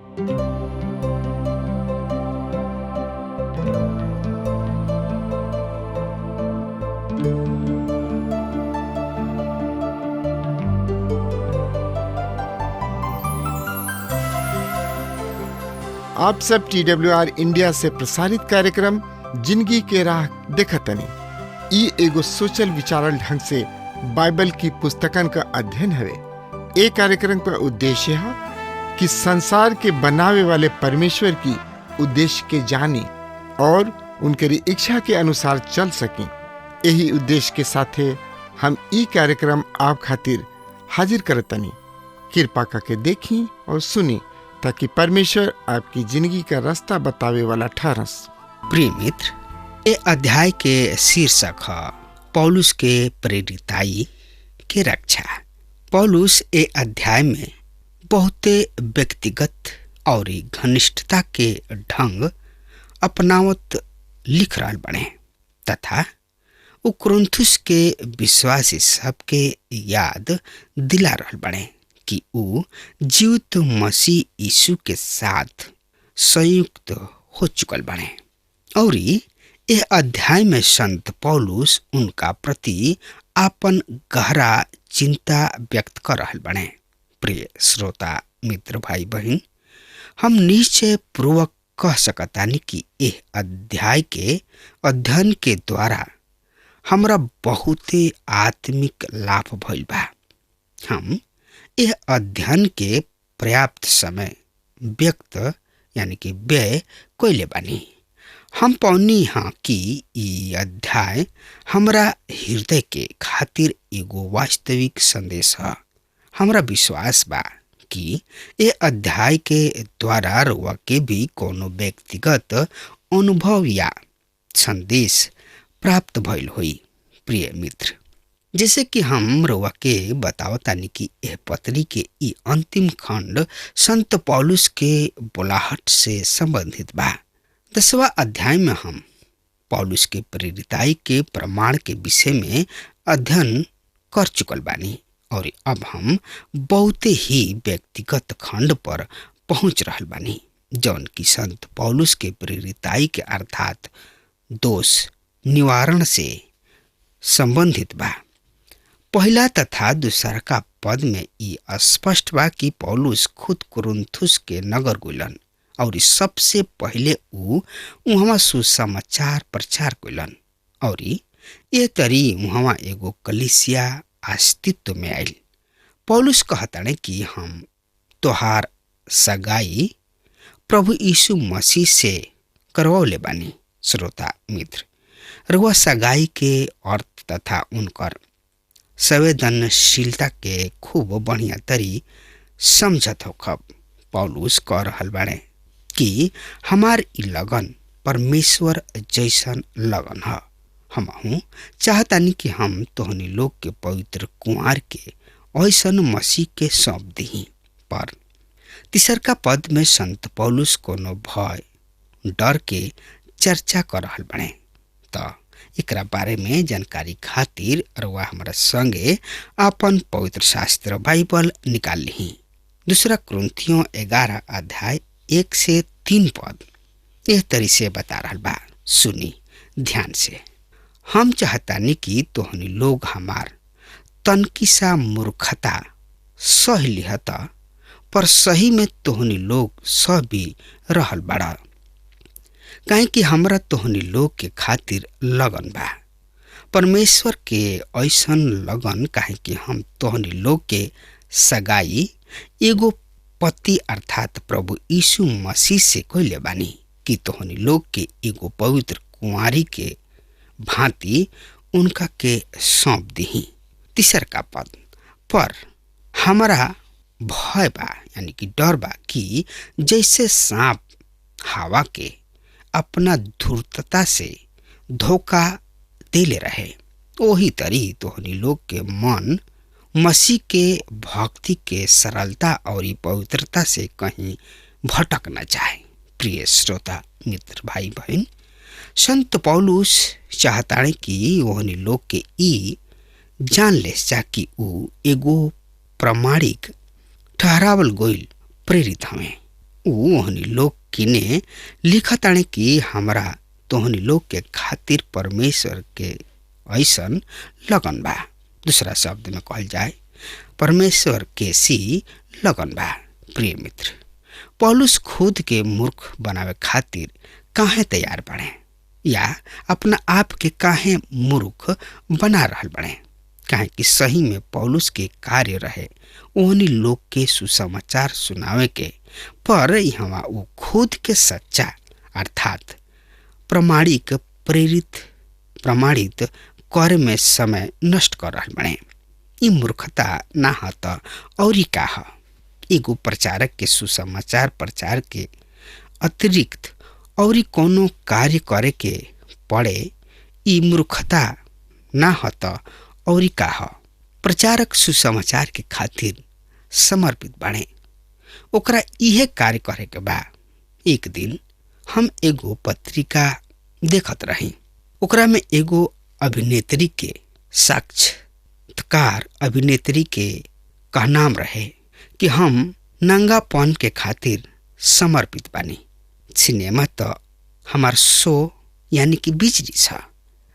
आप सब TWR India से प्रसारित कार्यक्रम जिंदगी के राह देखतनी। ई एगो सोचल विचारल ढंग से बाइबल की पुस्तकन का अध्ययन हवे। एक कार्यक्रम का उद्देश्य है कि संसार के बनावे वाले परमेश्वर की उद्देश्य के जानी और उनके इच्छा के अनुसार चल सकें। यही उद्देश्य के साथ हम ई कार्यक्रम आप खातिर हाजिर करतनी। कृपा करके देखी और सुनी ताकि परमेश्वर आपकी जिंदगी का रास्ता बतावे वाला ठहरस। प्रिय मित्र, ये अध्याय के शीर्षक है पौलुस के प्रेरिताई के रक्षा। पौलुस ये अध्याय में बहुते व्यक्तिगत और घनिष्ठता के ढंग अपनावत लिख रहा बने तथा उ कुरिन्थुस के विश्वासी सबके याद दिला रहा बने कि उ जीवित मसीह यीशु के साथ संयुक्त हो चुकल बने। और यह अध्याय में संत पौलुस उनका प्रति आपन गहरा चिंता व्यक्त कर रहल बने। प्रिय श्रोता मित्र भाई बहन, हम निश्चय पूर्वक कह सकतानी कि यह अध्याय के अध्ययन के द्वारा हमरा बहुते आत्मिक लाभ भइल बा। हम यह अध्ययन के पर्याप्त समय व्यक्त यानी कि व्यय कइले बानी। हम पाउनी हाँ कि ये अध्याय हमरा हृदय के खातिर एगो वास्तविक संदेश है। हमरा विश्वास बा कि ये अध्याय के द्वारा रउआ के भी कोनो व्यक्तिगत अनुभव या संदेश प्राप्त भइल होई। प्रिय मित्र, जैसे कि हम रउआ के बतावतानी कि यह पत्री के ई अंतिम खंड संत पौलुस के बुलाहट से संबंधित बा। 10वां अध्याय में हम पौलुस के प्रेरिताई के प्रमाण के विषय में अध्ययन कर चुकल बानी और अब हम बहुते ही व्यक्तिगत खंड पर पहुंच रहल बानी जौन की संत पौलुस के प्रेरिताई के अर्थात दोष निवारण से संबंधित बा। पहला तथा दूसरा का पद में ई स्पष्ट बा कि पौलुस खुद कुरिन्थुस के नगर गुलन और सबसे पहले उहवा सुसमाचार प्रचार कइलन और ये तरी उहवा एगो कलीसिया अस्तित्व में आयल। पौलुस कहताने कि हम तोहार सगाई प्रभु यीशु मसीह से करवले बानी। श्रोता मित्र, रउआ सगाई के अर्थ तथा उनकर संवेदनशीलता के खूब बढ़िया तरी समझत हो। खब पौलुस कह रहल बाड़े कि हमार ई लगन परमेश्वर जैसन लगन है। हमहू चाहतानी कि हम तोहनी लोग के पवित्र कुंवार के ऐसन मसीह के सौंप दही। पर तीसरका पद में संत पौलुस कोनो भय डर के चर्चा कर रहल बाड़े। तो एकरा बारे में जानकारी खातिर रउआ हमरा संगे अपन पवित्र शास्त्र बाइबल निकाल ली। 2 कुरिन्थियों 11 अध्याय 1 से 3 पद यह तरी से बता रहल बा। सुनी ध्यान से। हम चाहतानी कि तोहनी लोग हमार तनकिसा मूर्खता सह लिहत, पर सही में तोहनी लोग सह भी रहल बड़ा। काहे कि हमरा तोहनी लोग के खातिर लगन बा। परमेश्वर के ऐसन लगन काहे कि हम तोहनी लोग के सगाई एगो पति अर्थात प्रभु यीशु मसीह से कइले बानी कि तोहनी लोग के एगो पवित्र कुंवारी के भांति उनका के सौंप दही। 3 पद पर हमारा भय बा यानी कि डर बा कि जैसे सांप हवा के अपना धूर्तता से धोखा देले रहे, वही तरी तोहनी लोग के मन मसीह के भक्ति के सरलता और पवित्रता से कहीं भटक न जाए। प्रिय श्रोता मित्र भाई बहन, संत पौलुस चाहताने कि वहनी लोग के ई जान ले जा कि ऊ एगो प्रमाणिक ठहरावल गोइल प्रेरित हमें। ओहनी लोग किने लिखताणे कि हमरा तोहनी लोग के खातिर परमेश्वर के ऐसन लगन बा। दूसरा शब्द में कहल जाए परमेश्वर के सी लगन बा। प्रिय मित्र, पौलुस खुद के मूर्ख बनावे खातिर काहे तैयार बने या अपना आप के काहे मूर्ख बना रहल बने? काहे कि सही में पौलुस के कार्य रहे ओहनी लोग के सुसमाचार सुनावे के, पर यहाँ वो खुद के सच्चा अर्थात प्रमाणित करे में समय नष्ट कर रहल बने। ई मूर्खता ना ह त औरी का ह? एगो प्रचारक के सुसमाचार प्रचार के अतिरिक्त औरी कोनो कार्य करे के पड़े, ई मूर्खता ना ह त औरी का ह? प्रचारक सुसमाचार के खातिर समर्पित बने, ओकरा इहे कार्य करे के बा। एक दिन हम एगो पत्रिका देखत रही, ओकरा में एगो अभिनेत्री के साक्षात्कार अभिनेत्री के कहनाम रहे कि हम नंगापन के खातिर समर्पित बानी। सिनेमा तो हमार शो यानी कि बिजनेस है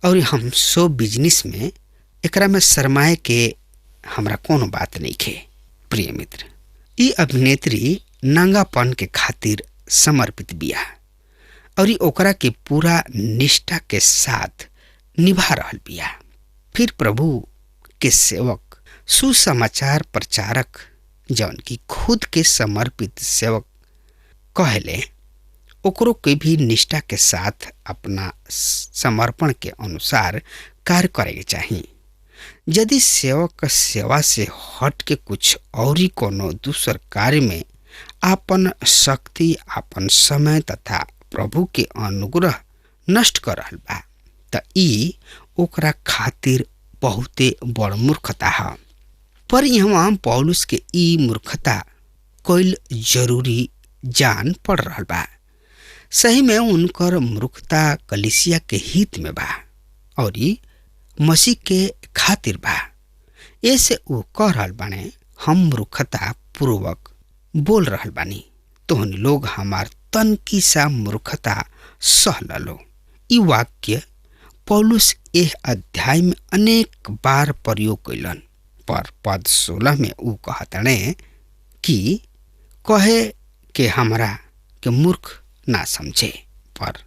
और हम शो बिजनेस में एकरा में शर्माए के हमरा कोनो बात नहीं खे। प्रिय मित्र, ई अभिनेत्री नंगापन के खातिर समर्पित बिया और ओकरा के पूरा निष्ठा के साथ निभा रहल बिया। फिर प्रभु के सेवक सुसमाचार प्रचारक जौन की खुद के समर्पित सेवक कहले, ओकरो के भी निष्ठा के साथ अपना समर्पण के अनुसार कार्य करे के चाहिए। यदि सेवक सेवा से हट के कुछ और ही कोनो दूसर कार्य में आपन शक्ति, आपन समय तथा प्रभु के अनुग्रह नष्ट कर रहल बा त ई ओकरा खातिर बहुते बड़ मूर्खता है। पर यहाँ पौलुस के ई मूर्खता कोई जरूरी जान पड़ रहल बा। सही में उनकर मूर्खता कलीसिया के हित में बा और मसीह के खातिर बा। ऐसे वो कह रहल बाने, हम मूर्खता पूर्वक बोल रहल बानी, तोहन लोग हमार तनकी सा मूर्खता सह लो। ई वाक्य पौलुस एह अध्याय में अनेक बार प्रयोग कैलन, पर पद 16 में ऊ कहतने कि कहे के हमरा के मूर्ख ना समझे, पर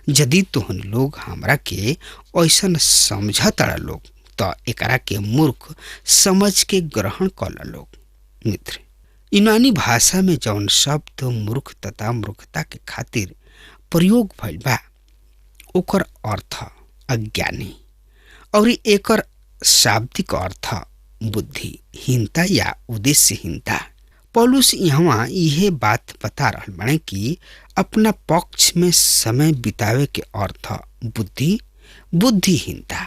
यदि तोहन लोग हमरा के ऐसन समझता लोग तो एकरा के मूर्ख समझ के ग्रहण कर लोग। मित्र, यूनानी भाषा में जौन शब्द मूर्ख तथा मूर्खता के खातिर प्रयोग भइल बा ओकर अर्थ अज्ञानी और एकर शाब्दिक अर्थ बुद्धिहीनता या उद्देश्यहीनता। पौलुस यहाँ यह बात बता रहल बाने कि अपना पक्ष में समय बितावे के अर्थ बुद्धिहीनता,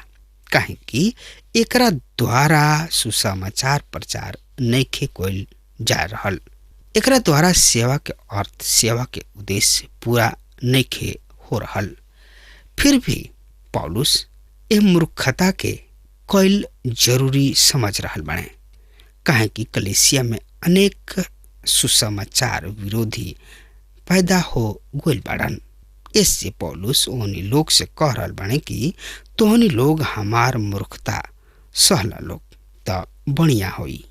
काहे कि एकरा द्वारा सुसमाचार प्रचार नइखे कइल जा रहल। एकरा द्वारा सेवा के अर्थ, सेवा के उद्देश्य पूरा नइखे हो रहल। फिर भी पौलुस एह मूर्खता के कइल जरूरी समझ रहल बाने, काहे कि कलीसिया में अनेक सुसमाचार विरोधी पैदा हो गइल बाड़न। इससे पौलुस ओहनी लोग से कह रहल बाने कि तोहनी लोग हमार मूर्खता सहला लोग त बढ़िया होई,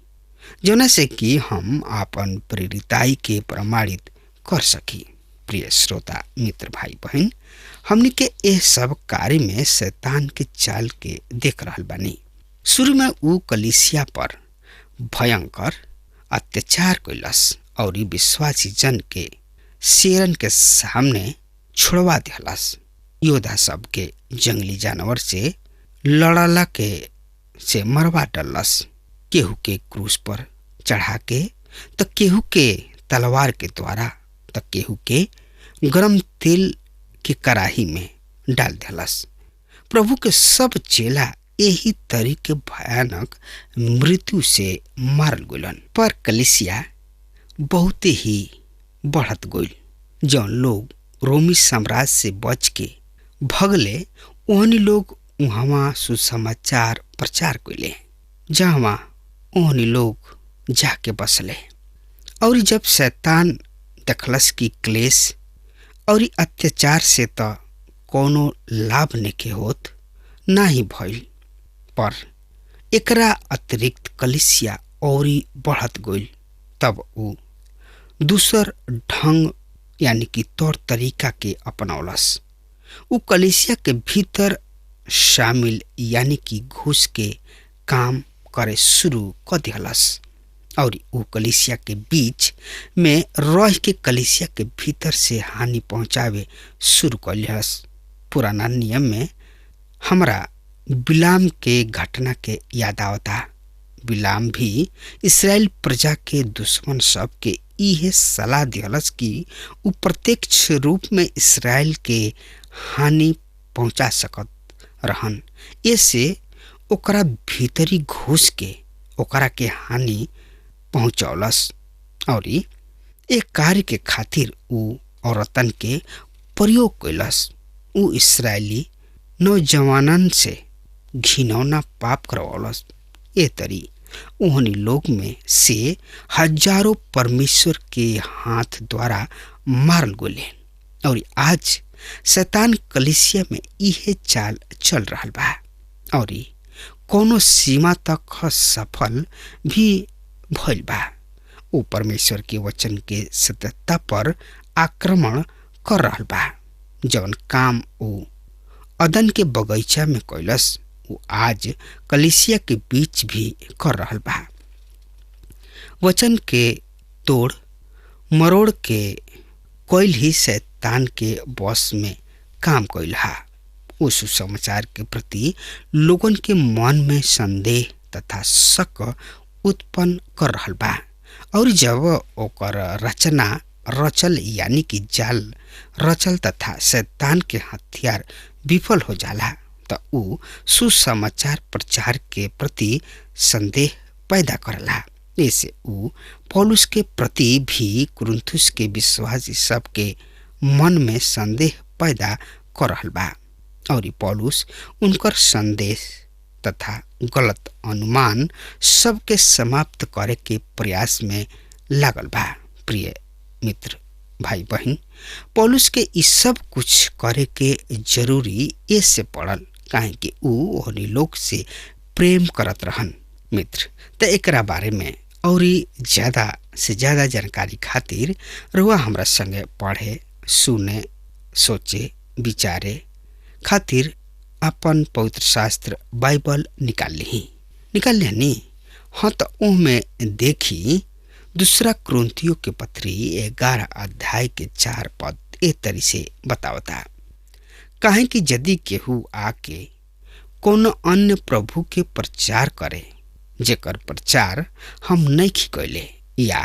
जोना से कि हम आपन प्रेरिताई के प्रमाणित कर सकी। प्रिय श्रोता मित्र भाई बहन, हमनी के यह सब कार्य में शैतान के चाल के देख रहल बानी। शुरू में ऊ कलीसिया पर भयंकर अत्याचार कैलस और विश्वासी जन के शेरन के सामने छोड़वा दिहलस। योद्धा सब के जंगली जानवर से लड़ला के से मरवा डलस, केहू के क्रूस पर चढ़ा के तो केहू के तलवार के द्वारा तो केहू के गरम तेल के कड़ाही में डाल दिलस। प्रभु के सब चेला यही तरीके भयानक मृत्यु से मारल गइलन। पर कलीसिया बहुत ही बढ़त गइल। जौन लोग रोमी साम्राज्य से बच के भगले ओहनी लोग वहाँ सुसमाचार प्रचार कइले, जहाँ ओहनी लोग जाके बसले। और जब शैतान देखलस कि क्लेश और अत्याचार से तो कोनो लाभ नेके होत ना ही भइल, पर एकरा अतिरिक्त कलिसिया और बढ़त गइल। तब ऊ दूसर ढंग यानी कि तौर तरीका के अपनौलस। ऊ कलिसिया के भीतर शामिल यानी कि घुस के काम करे शुरू कर दिहलस और ऊ कलिसिया के बीच में रह के कलिसिया के भीतर से हानि पहुंचावे शुरू कर लिहलस। पुराना नियम में हमरा बिलाम के घटना के याद आवता। बिलाम भी इस्राएल प्रजा के दुश्मन सब के इहे सलाह दिहलस कि ऊ प्रत्यक्ष रूप में इस्राएल के हानि पहुंचा सकत रहन। ऐसे ओकरा भीतरी घुस के ओकरा के हानि पहुंचौलस और एक कार्य के खातिर ऊ औरतन के प्रयोग कैलस। ऊ इस्राएली नौजवानन से घिनौना पाप करवलस। ए तरी उन्हीं लोग में से हजारों परमेश्वर के हाथ द्वारा मारल गए और आज शैतान कलिसिया में इहे चाल चल रहा बा और कोनो सीमा तक सफल भी भइल बा। वो परमेश्वर के वचन के सत्यता पर आक्रमण कर रहा बा। जवन काम वो अदन के बगीचा में कैलस वो आज कलिसिया के बीच भी कर रहा बा। वचन के तोड़ मरोड़ के कोयल ही शैतान के बस में काम कैल हा। उस सुसमाचार के प्रति लोगन के मन में संदेह तथा शक उत्पन्न कर रहा बा और जब ओकर रचना रचल यानी कि जाल रचल तथा शैतान के हथियार विफल हो जाला तो ऊ सुसमाचार प्रचार के प्रति संदेह पैदा करला। ऐसे ऊ पौलुस के प्रति भी कुरिन्थुस के विश्वासी सब के मन में संदेह पैदा कर रहल बा और पौलुस उनकर संदेश तथा गलत अनुमान सबके समाप्त करे के प्रयास में लागल बा। प्रिय मित्र भाई बहन, पौलुस के इस सब कुछ करे के जरूरी ऐसे पड़ल काहे कि ऊ ओहनी लोग से प्रेम करत रहन। मित्र त एकरा बारे में और ज्यादा से ज्यादा जानकारी खातिर रुआ हमरा संगे पढ़े सुने सोचे विचारे खातिर अपन पवित्र शास्त्र बाइबल निकाल ली। हाँ तो उनमें देखी दूसरा कुरिन्थियों के पत्री 11 अध्याय के 4 पद ए तरी से बतावता। काहे कि यदि केहू आके कोनो अन्य प्रभु के प्रचार करे जेकर प्रचार हम नहीं कैले या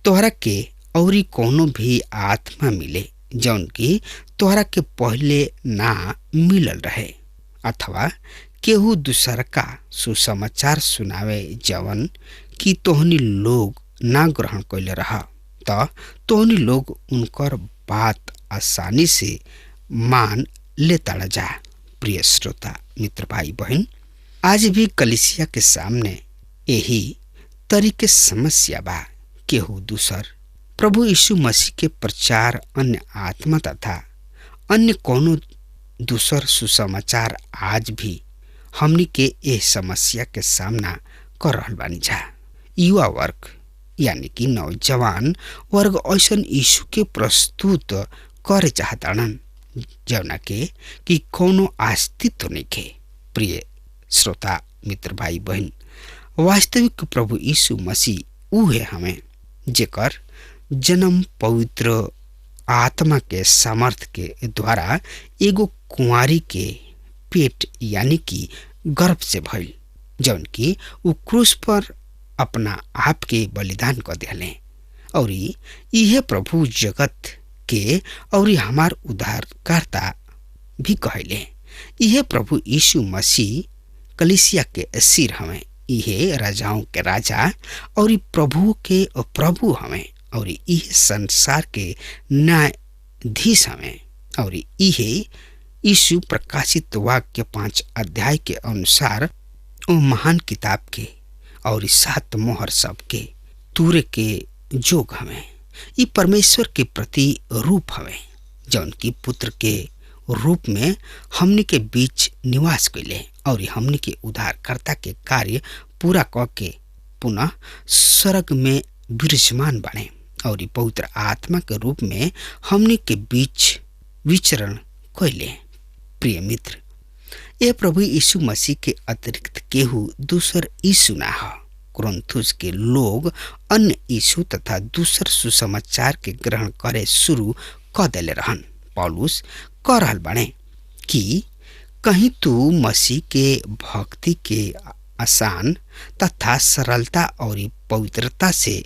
तोहरा के औरी कोनो भी आत्मा मिले जौन की तोहरा के पहले ना मिलल रहे अथवा केहू दूसर का सुसमाचार सुनावे जवन कि तोहनी लोग ना ग्रहण कैले रहा तो तोहनी लोग उनकर बात आसानी से मान लेता जा। प्रिय श्रोता मित्र भाई बहन, आज भी कलिसिया के सामने यही तरीके समस्या बा। केहू दूसर प्रभु यीशु मसीह के प्रचार अन्य आत्मा तथा अन्य कोनो दूसर सुसमाचार आज भी हमनी के ए समस्या के सामना कर रहल बानी जा। युवा वर्ग यानी कि नौजवान वर्ग ऐसन यीशु के प्रस्तुत करे चाहताड़न जौना के कि कोनो अस्तित्व नहीं के। प्रिय श्रोता मित्र भाई बहन, वास्तविक प्रभु यीशु मसीह ऊ है हमें जेकर जन्म पवित्र आत्मा के सामर्थ के द्वारा एगो कुंवारी के पेट यानी कि गर्भ से भइल जौन की ऊ क्रूस पर अपना आप के बलिदान कर दिले और इहे प्रभु जगत के और हमार उद्धारकर्ता भी कहले। इहे प्रभु यीशु मसीह कलिसिया के सिर हमें, इहे राजाओं के राजा और प्रभु के प्रभु हमें और इहे संसार के न्यायाधीश हमें और इहे यीशु प्रकाशित वाक्य 5 अध्याय के अनुसार ओ महान किताब के और 7 मोहर सब के तूरे के जोग हमें। ये परमेश्वर के प्रति रूप हवे जौन की पुत्र के रूप में हमनी के बीच निवास कइले और हमनी के उद्धारकर्ता के कार्य पूरा क के पुनः स्वर्ग में विराजमान बने और पवित्र आत्मा के रूप में हमनी के बीच विचरण कइले। प्रिय मित्र, ये प्रभु यीशु मसीह के अतिरिक्त केहू दूसर यीशु ना ह। कुरिन्थुस के लोग अन्य यीशु तथा दूसर सुसमाचार के ग्रहण करे शुरू क देले रहन। पौलुस कह रहल बाणे कि कहीं तू मसीह के भक्ति के आसान तथा सरलता और पवित्रता से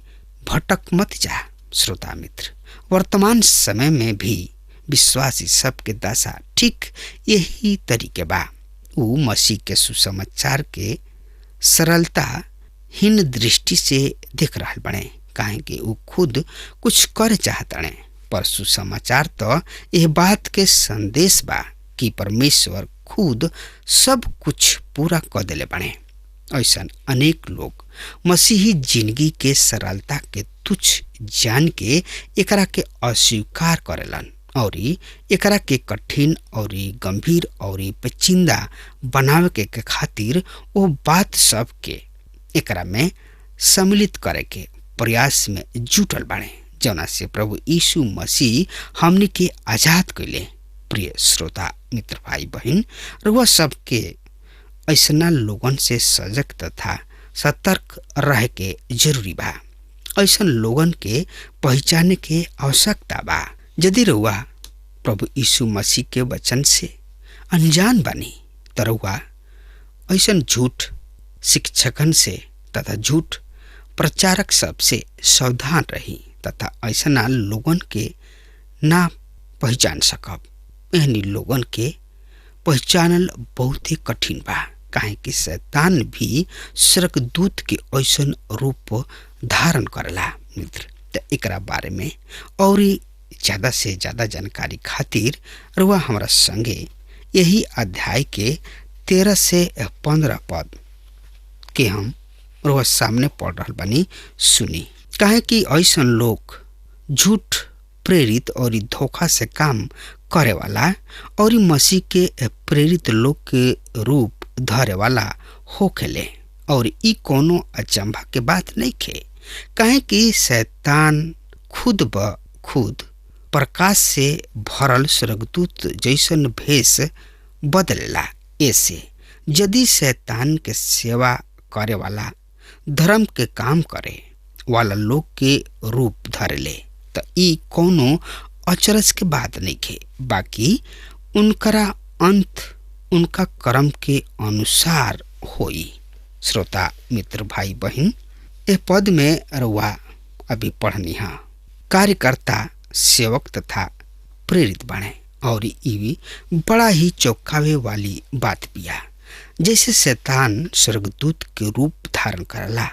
भटक मत जा। श्रोता मित्र, वर्तमान समय में भी विश्वासी सबके दशा ठीक यही तरीके बा। ऊ मसीह के सुसमाचार के सरलता हीन दृष्टि से देख रहल बने, काहे कि ऊ खुद कुछ कर चाहतने, पर सुसमाचार तो यह बात के संदेश बा कि परमेश्वर खुद सब कुछ पूरा कर देले बने। ऐसा अनेक लोग मसीही जिंदगी के सरलता के तुच्छ जान के एकरा के अस्वीकार करेलन और एकरा के कठिन और गंभीर और पेचीदा बनावे के खातिर वो बात सब के एकरा में सम्मिलित करे के प्रयास में जुटल बाड़े, जौना से प्रभु यीशु मसीह हमनी के आजाद कइले। प्रिय श्रोता मित्र भाई बहन, रउआ सबके ऐसना लोगन से सजग तथा सतर्क रह के जरूरी बा। ऐसन लोगन के पहचाने के आवश्यकता बा। यदि रउआ प्रभु यीशु मसीह के वचन से अनजान बानी त रउआ ऐसन झूठ शिक्षकन से तथा झूठ प्रचारक सब से सावधान रही तथा ऐसना लोगन के ना पहचान सकब। एहनी लोगन के पहचानल बहुत ही कठिन बा, काहे कि शैतान भी स्वर्गदूत के ऐसन रूप धारण करला। मित्र, त एकरा बारे में और ज्यादा से ज्यादा जानकारी खातिर रुआ हमारा संगे यही अध्याय के 13 से 15 पद के हम रुआ सामने पढ़ रहल बानी, सुनी। काहे कि ऐसन लोग झूठ प्रेरित और धोखा से काम करे वाला और मसीह के प्रेरित लोग के रूप धरे वाला होखेले और ई कोनो अचंभा के बात नहीं खे, काहे कि शैतान खुद ब खुद प्रकाश से भरल स्वर्गदूत जैसन भेष बदलेला। ऐसे यदि शैतान के सेवा करे वाला धर्म के काम करे वाला लोग के रूप धरेले त ई कोनो अचरज के बात नहीं खे, बाकी उनकरा अंत उनका कर्म के अनुसार होई। श्रोता मित्र भाई बहन, ए पद में रउआ अभी पढ़नी है, कार्यकर्ता सेवक तथा प्रेरित बने और ई बड़ा ही चौंकावे वाली बात बिया। जैसे शैतान स्वर्गदूत के रूप धारण करला,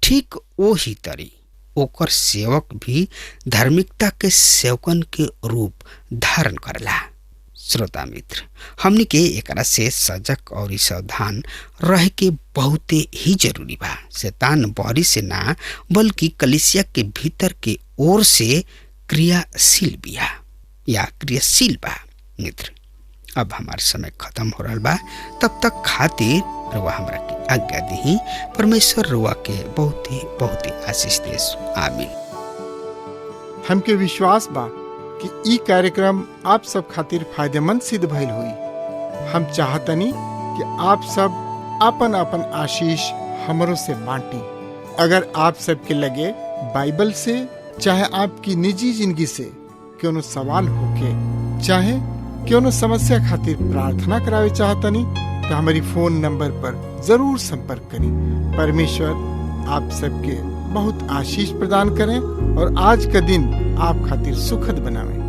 ठीक वही तरी ओकर सेवक भी धार्मिकता के सेवकन के रूप धारण करला। श्रोता मित्र, हमनी के एकरा से सजग और सावधान रह के बहुत ही जरूरी बा। शैतान बाहरी से ना बल्कि कलीसिया के भीतर के ओर से क्रियाशील बिया या क्रियाशील बा। मित्र, अब हमार समय खत्म हो रहा बा, तब तक खातिर रुआ हमरा के आज्ञा दी। परमेश्वर रुआ के बहुत ही आशीष देस। आमीन। हमके विश्वास बा कि ई कार्यक्रम आप सब खातिर फायदेमंद सिद्ध भइल हुई। हम चाहतनी कि आप सब अपन अपन आशीष हमरों से बांटी। अगर आप सब के लगे बाइबल से चाहे आपकी निजी जिंदगी से कोनो सवाल होके चाहे कोनो समस्या खातिर प्रार्थना करावे चाहतनी तो हमारी फोन नंबर पर जरूर संपर्क करें। परमेश्वर आप सबके बहुत आशीष प्रदान करें और आज का दिन आप खातिर सुखद बनावे।